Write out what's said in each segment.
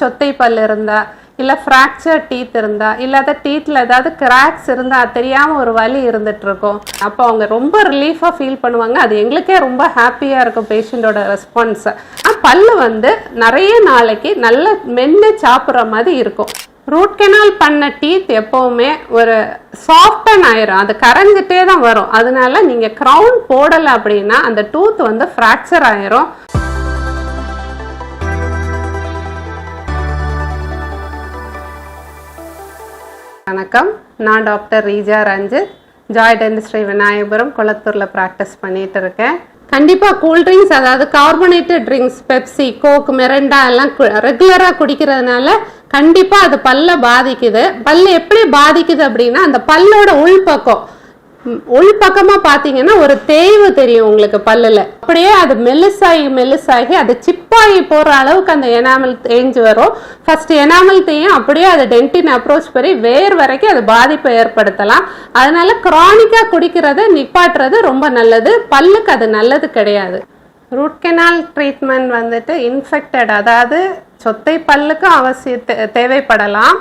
சொத்தை பல் இருந்தா இல்ல ஃப்ராக்சர் டீத் இருந்தா இல்லாத டீத்ல ஏதாவது கிராக்ஸ் இருந்தா தெரியாம ஒரு வலி இருந்துட்டு இருக்கும். அப்போ அவங்க ரொம்ப ரிலீஃபா ஃபீல் பண்ணுவாங்க. அது எங்களுக்கே ரொம்ப ஹாப்பியா இருக்கும் பேஷண்டோட ரெஸ்பான்ஸ். பல்லு வந்து நிறைய நாளைக்கு நல்ல மென்னு சாப்பிட்ற மாதிரி இருக்கும். ரூட் கெனால் பண்ண டீத் எப்பவுமே ஒரு சாஃப்டன் ஆயிரும், அது கரைஞ்சிட்டே தான் வரும். அதனால நீங்க கிரவுன் போடலை அப்படின்னா அந்த டூத் வந்து ஃப்ராக்சர் ஆயிரும். வணக்கம், நான் doctor Reeja Ranjith, joy dentistry Vinayagapuram கொளத்தூர்ல ப்ராக்டிஸ் பண்ணிட்டு இருக்கேன். கண்டிப்பா கூல்ட்ரிங்க்ஸ், அதாவது carbonated drinks, Pepsi, Coke, Mirinda எல்லாம் ரெகுலரா குடிக்கிறதுனால கண்டிப்பா அது பல்ல பாதிக்குது. பல்லு எப்படி பாதிக்குது அப்படின்னா, அந்த பல்லோட உள்பக்கமா பாத்தீங்கன்னா ஒரு தேய்வு தெரியும் உங்களுக்கு பல்லுல. அப்படியே அது மெல்லுசாகி அது சிப்பாகி போற அளவுக்கு அந்த எனாமல் தேஞ்சு வரும். ஃபர்ஸ்ட் எனாமல் தேயும், அப்படியே அது டென்டின் அப்ரோச் பண்ணி வேர் வரைக்கும் அது பாதிப்பை ஏற்படுத்தலாம். அதனால கிரானிக்கா குடிக்கிறத நிப்பாட்டுறது ரொம்ப நல்லது. பல்லுக்கு அது நல்லது கிடையாது. ரூட் கெனால் ட்ரீட்மெண்ட் வந்துட்டு இன்ஃபெக்டட், அதாவது சொத்தை பல்லுக்கு அவசியம் தேவைப்படலாம்,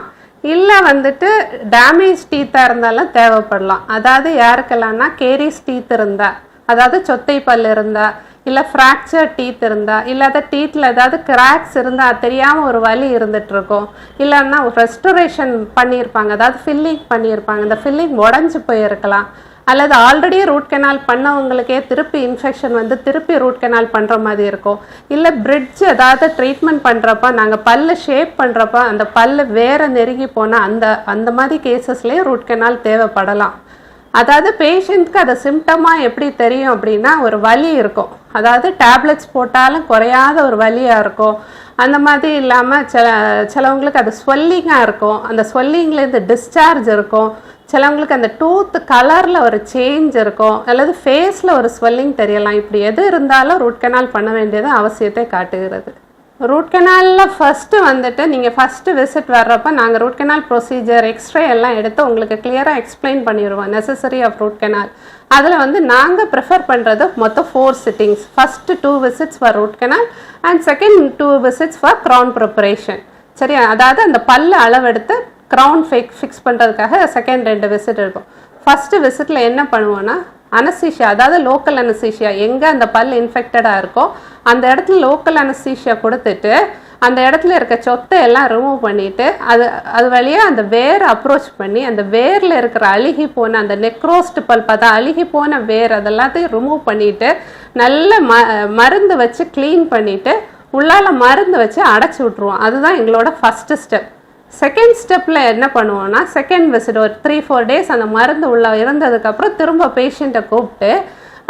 இல்லை வந்துட்டு டேமேஜ் டீத்தாக இருந்தாலும் தேவைப்படலாம். அதாவது யாருக்கெல்லாம்னா கேரிஸ் டீத் இருந்தா, அதாவது சொத்தை பல் இருந்தா இல்லை ஃப்ராக்சர் டீத் இருந்தா இல்லாத டீத்தில் ஏதாவது கிராக்ஸ் இருந்தால் தெரியாமல் ஒரு வலி இருந்துட்டு இருக்கும். இல்லைன்னா ரெஸ்டோரேஷன் பண்ணியிருப்பாங்க, அதாவது ஃபில்லிங் பண்ணியிருப்பாங்க, இந்த ஃபில்லிங் உடஞ்சி போயிருக்கலாம். அல்லது ஆல்ரெடி ரூட் கெனால் பண்ணவங்களுக்கே திருப்பி இன்ஃபெக்ஷன் வந்து திருப்பி ரூட் கெனால் பண்ணுற மாதிரி இருக்கும். இல்லை பிரிட்ஜ் ஏதாவது ட்ரீட்மெண்ட் பண்ணுறப்ப நாங்கள் பல்லு ஷேப் பண்ணுறப்ப அந்த பல்லு வேறு நெருங்கி போனால் அந்த மாதிரி கேசஸ்லேயும் ரூட் கெனால் தேவைப்படலாம். அதாவது பேஷண்ட்க்கு அது சிம்டமாக எப்படி தெரியும் அப்படின்னா, ஒரு வலி இருக்கும், அதாவது டேப்லெட்ஸ் போட்டாலும் குறையாத ஒரு வலியாக இருக்கும். அந்த மாதிரி இல்லாமல் சிலவங்களுக்கு அது ஸ்வெல்லிங்காக இருக்கும், அந்த ஸ்வெல்லிங்லேருந்து டிஸ்சார்ஜ் இருக்கும். சிலவங்களுக்கு அந்த டூத் கலரில் ஒரு சேஞ்ச் இருக்கும், அல்லது ஃபேஸில் ஒரு ஸ்வெல்லிங் தெரியலாம். இப்படி எது இருந்தாலும் ரூட் கெனால் பண்ண வேண்டியது அவசியத்தை காட்டுகிறது. ரூட் கெனாலில் ஃபஸ்ட்டு வந்துட்டு நீங்கள் ஃபஸ்ட்டு விசிட் வர்றப்போ நாங்கள் ரூட் கெனால் ப்ரொசீஜர், எக்ஸ்ரே எல்லாம் எடுத்து உங்களுக்கு கிளியராக எக்ஸ்பிளைன் பண்ணிடுவோம், நெசசரி ஆஃப் ரூட் கெனால். அதில் வந்து நாங்கள் ப்ரிஃபர் பண்ணுறது மொத்தம் 4 sittings. First 2 visits for root canal and second 2 visits for crown preparation. சரியா, அதாவது அந்த பல்லு அளவெடுத்து க்ரவுன் ஃபிக்ஸ் பண்ணுறதுக்காக செகண்ட் 2 விசிட் இருக்கும். ஃபஸ்ட்டு விசிட்டில் என்ன பண்ணுவோன்னா, அனஸ்தீஷியா, அதாவது லோக்கல் அனஸ்தீஷியா, எங்கே அந்த பல் இன்ஃபெக்டடாக இருக்கோ அந்த இடத்துல லோக்கல் அனஸ்தீஷியா கொடுத்துட்டு அந்த இடத்துல இருக்க சொத்தை எல்லாம் ரிமூவ் பண்ணிவிட்டு அது வழியாக அந்த வேர் அப்ரோச் பண்ணி அந்த வேரில் இருக்கிற அழுகி போன அந்த நெக்ரோஸ்ட் பல்ப், அதை அழுகி போன வேர் அதெல்லாத்தையும் ரிமூவ் பண்ணிவிட்டு நல்ல மருந்து வச்சு க்ளீன் பண்ணிவிட்டு உள்ளால் மருந்து வச்சு அடைச்சி விட்ருவோம். அதுதான் எங்களோட ஃபஸ்ட்டு ஸ்டெப். செகண்ட் ஸ்டெப்பில் என்ன பண்ணுவோன்னா, செகண்ட் விசிட் ஒரு 3-4 டேஸ் அந்த மருந்து உள்ள இருந்ததுக்கப்புறம் திரும்ப பேஷண்ட்டை கூப்பிட்டு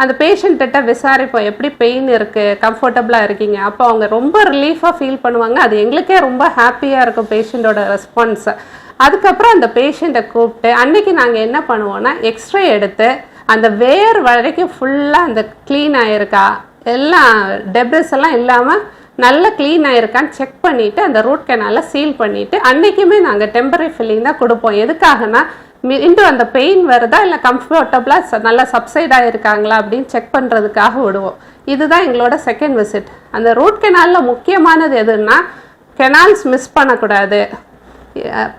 அந்த பேஷண்ட்டிட்ட விசாரிப்போம், எப்படி பெயின் இருக்குது, கம்ஃபர்டபுளாக இருக்கீங்க. அப்போ அவங்க ரொம்ப ரிலீஃபாக ஃபீல் பண்ணுவாங்க. அது எங்களுக்கே ரொம்ப ஹாப்பியாக இருக்கும் பேஷண்ட்டோட ரெஸ்பான்ஸை. அதுக்கப்புறம் அந்த பேஷண்ட்டை கூப்பிட்டு அன்றைக்கி நாங்கள் என்ன பண்ணுவோன்னா, எக்ஸ்ரே எடுத்து அந்த வேர் வரைக்கும் ஃபுல்லாக அந்த க்ளீன் ஆகிருக்கா, எல்லாம் டெப்ரிஸ் எல்லாம் இல்லாமல் நல்லா க்ளீன் ஆகிருக்கான்னு செக் பண்ணிவிட்டு அந்த ரூட் கெனாலை சீல் பண்ணிவிட்டு அன்றைக்குமே நாங்கள் டெம்பரரி ஃபில்லிங் தான் கொடுப்போம். எதுக்காகனா, இன்னும் அந்த பெயின் வருதா இல்லை கம்ஃபர்டபுளாக நல்லா சப்சைட் ஆகிருக்காங்களா அப்படின்னு செக் பண்ணுறதுக்காக விடுவோம். இதுதான் எங்களோட செகண்ட் விசிட். அந்த ரூட் கெனாலில் முக்கியமானது எதுன்னா, கெனால்ஸ் மிஸ் பண்ணக்கூடாது,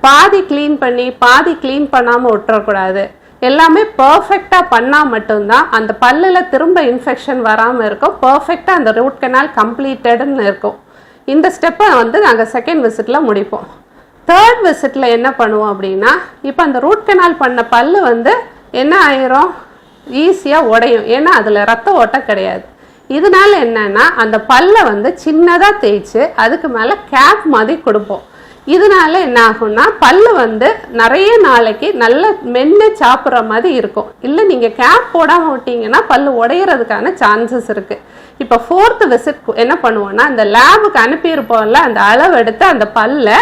பாதி க்ளீன் பண்ணி பாதி க்ளீன் பண்ணாமல் விட்டுறக்கூடாது. எல்லாமே பர்ஃபெக்டாக பண்ணால் மட்டும்தான் அந்த பல்லில் திரும்ப இன்ஃபெக்ஷன் வராமல் இருக்கும், பர்ஃபெக்டாக அந்த ரூட் கெனால் கம்ப்ளீட்டடுன்னு இருக்கும். இந்த ஸ்டெப்பை வந்து நாங்கள் செகண்ட் விசிட்டில் முடிப்போம். தேர்ட் விசிட்டில் என்ன பண்ணுவோம் அப்படின்னா, இப்போ அந்த ரூட் கெனால் பண்ண பல்லு வந்து என்ன ஆயிரும், ஈஸியாக உடையும். ஏன்னா அதில் ரத்த ஓட்டம் கிடையாது. இதனால என்னன்னா, அந்த பல்லை வந்து சின்னதாக தேய்ச்சி அதுக்கு மேலே கேப் மாதிரி கொடுப்போம். இதனால என்ன ஆகும்னா, பல்லு வந்து நிறைய நாளைக்கு நல்ல மென்று சாப்பிட்ற மாதிரி இருக்கும். இல்லை நீங்கள் கேப் போடாமல் விட்டீங்கன்னா பல்லு உடையிறதுக்கான சான்சஸ் இருக்குது. இப்போ 4th விசிட் என்ன பண்ணுவோன்னா, அந்த லேபுக்கு அனுப்பியிருப்போம்ல, அந்த அளவு எடுத்து அந்த பல்லை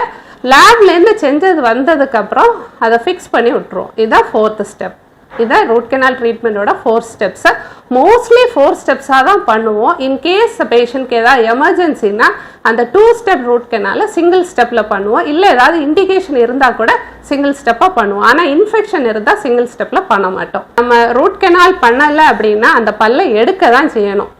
லேப்லேருந்து செஞ்சது வந்ததுக்கப்புறம் அதை ஃபிக்ஸ் பண்ணி விட்டுருவோம். இதுதான் 4th ஸ்டெப். இதுதான் ரூட் கெனால் ட்ரீட்மெண்ட்டோட 4 ஸ்டெப்ஸை. மோஸ்ட்லி 4 ஸ்டெப்ஸாக தான் பண்ணுவோம். இன்கேஸ் பேஷண்ட்க்கு ஏதாவது எமர்ஜென்சின்னா அந்த 2 ஸ்டெப் ரூட் கெனாலை சிங்கிள் ஸ்டெப்பில் பண்ணுவோம். இல்லை ஏதாவது இண்டிகேஷன் இருந்தால் கூட சிங்கிள் ஸ்டெப்பாக பண்ணுவோம். ஆனால் இன்ஃபெக்ஷன் இருந்தால் சிங்கிள் ஸ்டெப்பில் பண்ண மாட்டோம். நம்ம ரூட் கெனால் பண்ணலை அப்படின்னா அந்த பல்லை எடுக்க தான் செய்யணும்.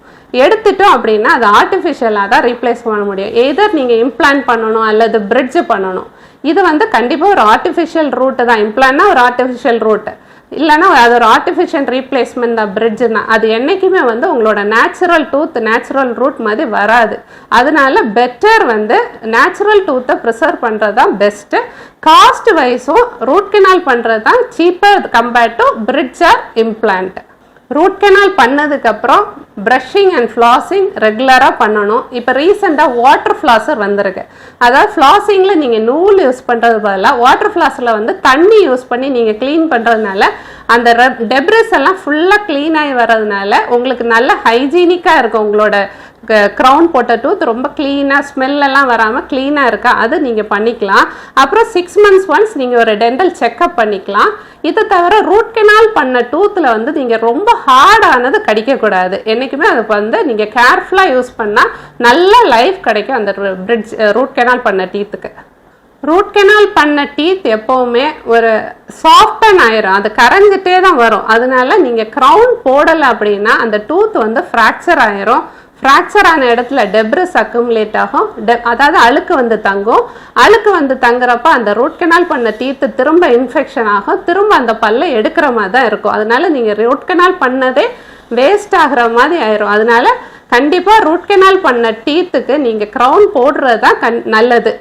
எடுத்துட்டோம் அப்படின்னா அது ஆர்டிஃபிஷியலாக தான் ரீப்ளேஸ் பண்ண முடியும். எதர் நீங்கள் இம்ப்ளான்ட் பண்ணணும் அல்லது பிரிட்ஜ் பண்ணணும். இது வந்து கண்டிப்பாக ஒரு ஆர்டிஃபிஷியல் ரூட்டு தான். இம்ப்ளான்ட்னா ஒரு ஆர்டிஃபிஷியல் ரூட்டு, இல்லைன்னா அது ஒரு ஆர்டிஃபிஷியல் ரீப்ளேஸ்மெண்ட் தான் பிரிட்ஜுன்னா. அது என்றைக்குமே வந்து உங்களோட நேச்சுரல் டூத் நேச்சுரல் ரூட் மாதிரி வராது. அதனால பெட்டர் வந்து நேச்சுரல் டூத்தை ப்ரிசர்வ் பண்ணுறது தான் பெஸ்ட்டு. காஸ்ட் வைஸும் ரூட் கெனால் பண்ணுறது தான் cheaper compared to bridge or implant. Root canal பண்ணதுக்கப்புறம் ப்ரஷிங் அண்ட் ஃப்ளாஸிங் ரெகுலராக பண்ணணும். இப்போ ரீசெண்டாக வாட்டர் ஃப்ளாஸர் வந்திருக்கு. அதாவது ஃப்ளாஸிங்கில் நீங்கள் நூல் யூஸ் பண்ணுறது பதிலாக வாட்டர் ஃப்ளாஸில் வந்து தண்ணி யூஸ் பண்ணி நீங்கள் க்ளீன் பண்ணுறதுனால அந்த டெப்ரிஸ் எல்லாம் ஃபுல்லாக க்ளீன் ஆகி வர்றதுனால உங்களுக்கு நல்ல ஹைஜீனிக்காக இருக்கும். உங்களோட க்ரௌன் போட்ட டூத் ரொம்ப க்ளீனாக ஸ்மெல்லாம் வராமல் க்ளீனாக இருக்கா, அது நீங்கள் பண்ணிக்கலாம். அப்புறம் 6 months ஒன்ஸ் நீங்கள் ஒரு டென்டல் செக்அப் பண்ணிக்கலாம். இதை தவிர ரூட் கெனால் பண்ண டூத்தில் வந்து நீங்கள் ரொம்ப ஹார்டானது கடிக்கக்கூடாது. என்றைக்குமே அது வந்து நீங்கள் கேர்ஃபுல்லாக யூஸ் பண்ணால் நல்ல லைஃப் கிடைக்கும் அந்த பிரிட்ஜ் ரூட் கெனால் பண்ண டீத்துக்கு. ரூட் கெனால் பண்ண டீத் எப்போவுமே ஒரு சாஃப்டன் ஆயிரும், அது கரைஞ்சிட்டே தான் வரும். அதனால நீங்கள் க்ரௌன் போடலை அப்படின்னா அந்த டூத் வந்து ஃப்ராக்சர் ஆயிரும். ஃப்ராக்சர் ஆன இடத்துல டெப்ரிஸ் அக்குமுலேட் ஆகும், அதாவது அழுக்கு வந்து தங்கும். அழுக்கு வந்து தங்குறப்ப அந்த ரூட் கெனால் பண்ண டீத்து திரும்ப இன்ஃபெக்ஷன் ஆகும், திரும்ப அந்த பல்லை எடுக்கிற மாதிரி தான் இருக்கும். அதனால நீங்கள் ரூட் கெனால் பண்ணதே வேஸ்ட் ஆகிற மாதிரி ஆயிரும். அதனால கண்டிப்பாக ரூட் கெனால் பண்ண டீத்துக்கு நீங்கள் க்ரௌன் போடுறது தான் நல்லது.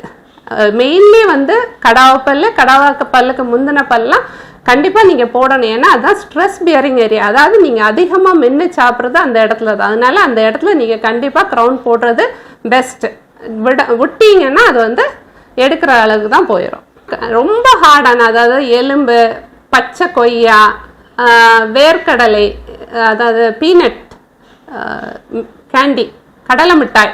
மெயின்லி வந்து கடாவ பல்லு, கடாவ பல்லுக்கு முந்தின பல்லாம் கண்டிப்பாக நீங்கள் போடணும். ஏன்னா அதுதான் ஸ்ட்ரெஸ் பியரிங் ஏரியா, அதாவது நீங்கள் அதிகமாக மென்று சாப்பிட்றது அந்த இடத்துல தான். அதனால அந்த இடத்துல நீங்கள் கண்டிப்பாக க்ரௌன் போடுறது பெஸ்ட்டு. விட்டீங்கன்னா அது வந்து எடுக்கிற அளவுக்கு தான் போயிடும். ரொம்ப ஹார்டான, அதாவது எலும்பு, பச்சை கொய்யா, வேர்க்கடலை, அதாவது பீனட் கேண்டி, கடலை மிட்டாய்,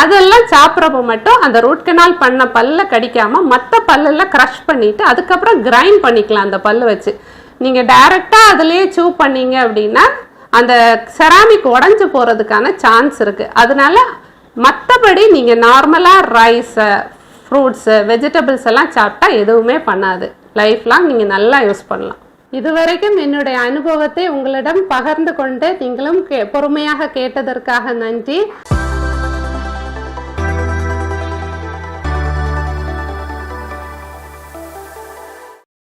அதெல்லாம் சாப்பிட்றப்ப மட்டும் அந்த ரூட் கெனால் பண்ண பல்ல கடிக்காமல் மற்ற பல்லெல்லாம் க்ரஷ் பண்ணிவிட்டு அதுக்கப்புறம் கிரைண்ட் பண்ணிக்கலாம் அந்த பல்லு வச்சு. நீங்கள் டைரெக்டாக அதிலேயே சூ பண்ணீங்க அப்படின்னா அந்த செராமிக் உடஞ்சி போகிறதுக்கான சான்ஸ் இருக்குது. அதனால மற்றபடி நீங்கள் நார்மலாக ரைஸு, ஃப்ரூட்ஸு, வெஜிடபிள்ஸ் எல்லாம் சாப்பிட்டா எதுவுமே பண்ணாது. லைஃப் லாங் நீங்கள் நல்லா யூஸ் பண்ணலாம். இதுவரைக்கும் என்னுடைய அனுபவத்தை உங்களிடம் பகிர்ந்து கொண்டு நீங்களும் பொறுமையாக கேட்டதற்காக நன்றி.